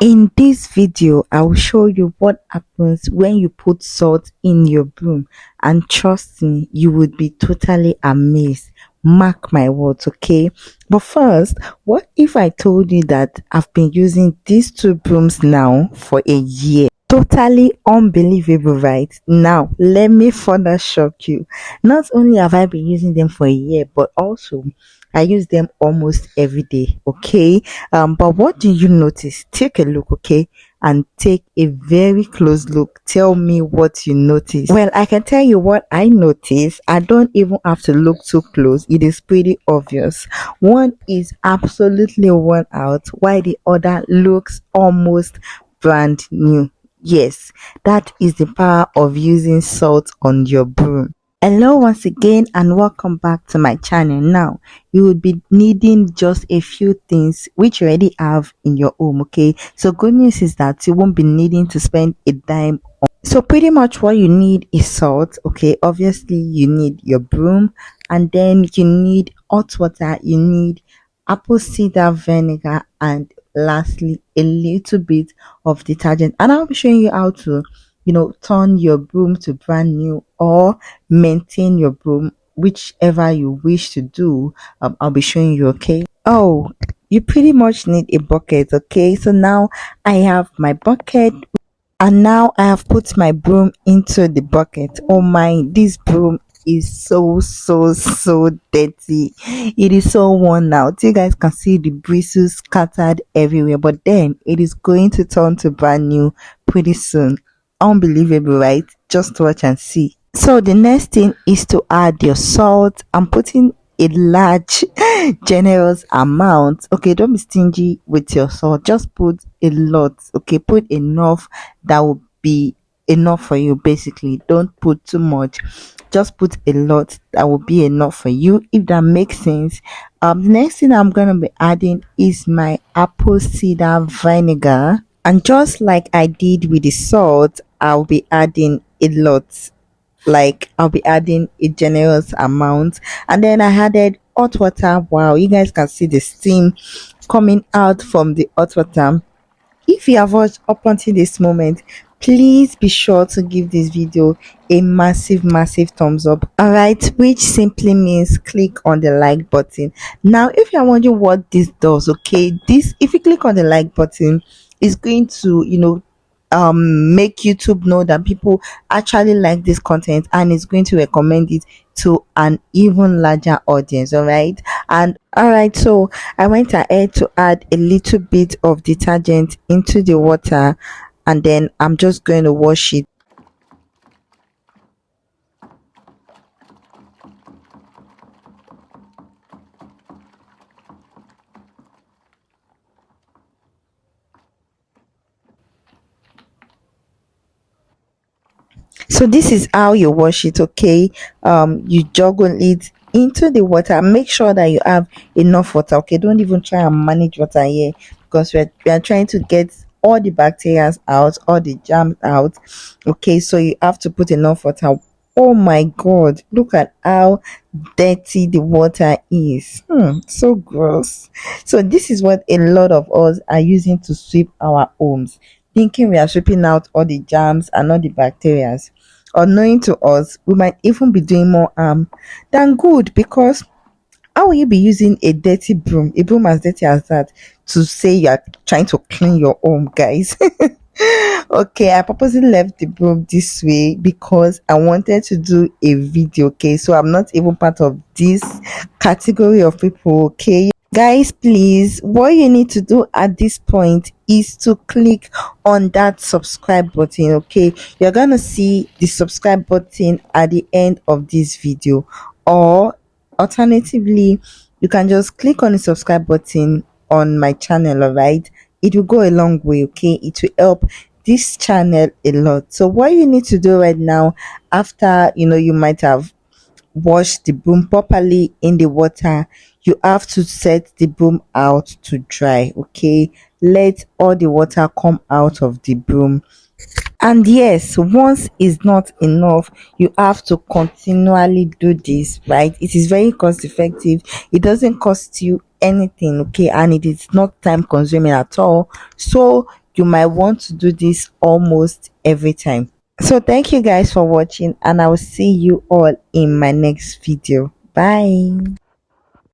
In this video, I will show you what happens when you put salt in your broom, and trust me, you would be totally amazed. Mark my words, okay? But first, what if I told you that I've been using these two brooms now for a year? Totally unbelievable, right? Now, let me further shock you. Not only have I been using them for a year, but also I use them almost every day, okay? But what do you notice? Take a look, okay? And take a very close look. Tell me what you notice. Well, I can tell you what I notice. I don't even have to look too close. It is pretty obvious. One is absolutely worn out, while the other looks almost brand new. Yes, that is the power of using salt on your broom. Hello once again and welcome back to my channel. Now you would be needing just a few things which you already have in your home, okay? So good news is that you won't be needing to spend a dime. So pretty much what you need is salt, okay? Obviously you need your broom, and then you need hot water, you need apple cider vinegar, and lastly a little bit of detergent. And I'll be showing you how to turn your broom to brand new or maintain your broom, whichever you wish to do. I'll be showing you, okay? Oh, you pretty much need a bucket, okay? So now I have my bucket, and now I have put my broom into the bucket. Oh my, this broom is so dirty. It is so worn out. You guys can see the bristles scattered everywhere, but then it is going to turn to brand new pretty soon. Unbelievable, right? Just watch and see. So the next thing is to add your salt. I'm putting a large generous amount. Okay, don't be stingy with your salt. Just put a lot. Okay, put enough that will be enough for you. Basically, don't put too much. Just put a lot that will be enough for you, if that makes sense. The next thing I'm gonna be adding is my apple cider vinegar, and just like I did with the salt, I'll be adding a lot. Like I'll be adding a generous amount, and then I added hot water. Wow, you guys can see the steam coming out from the hot water. If you have watched up until this moment, please be sure to give this video a massive thumbs up, all right, which simply means click on the like button. Now if you're wondering what this does, okay, this, if you click on the like button, is going to make YouTube know that people actually like this content, and it's going to recommend it to an even larger audience. All right, and all right, so I went ahead to add a little bit of detergent into the water, and then I'm just going to wash it. So this is how you wash it, okay? You juggle it into the water. Make sure that you have enough water, okay? Don't even try and manage water here, because we are trying to get all the bacteria out, all the germs out, okay? So you have to put enough water. Oh my god, look at how dirty the water is. So gross. So this is what a lot of us are using to sweep our homes, thinking we are sweeping out all the germs and all the bacteria. Unknowing to us, we might even be doing more harm than good, because how will you be using a broom as dirty as that, to say you are trying to clean your home, guys? Okay, I purposely left the broom this way because I wanted to do a video, okay? So I'm not even part of this category of people, okay? Guys, please, what you need to do at this point is to click on that subscribe button, okay? You're gonna see the subscribe button at the end of this video, or alternatively, you can just click on the subscribe button on my channel. All right, it will go a long way, okay? It will help this channel a lot. So what you need to do right now, after you might have wash the broom properly in the water, you have to set the broom out to dry, okay? Let all the water come out of the broom. And yes, once is not enough, you have to continually do this, right? It is very cost effective. It doesn't cost you anything, okay? And it is not time consuming at all. So you might want to do this almost every time. So thank you guys for watching, and I will see you all in my next video. Bye.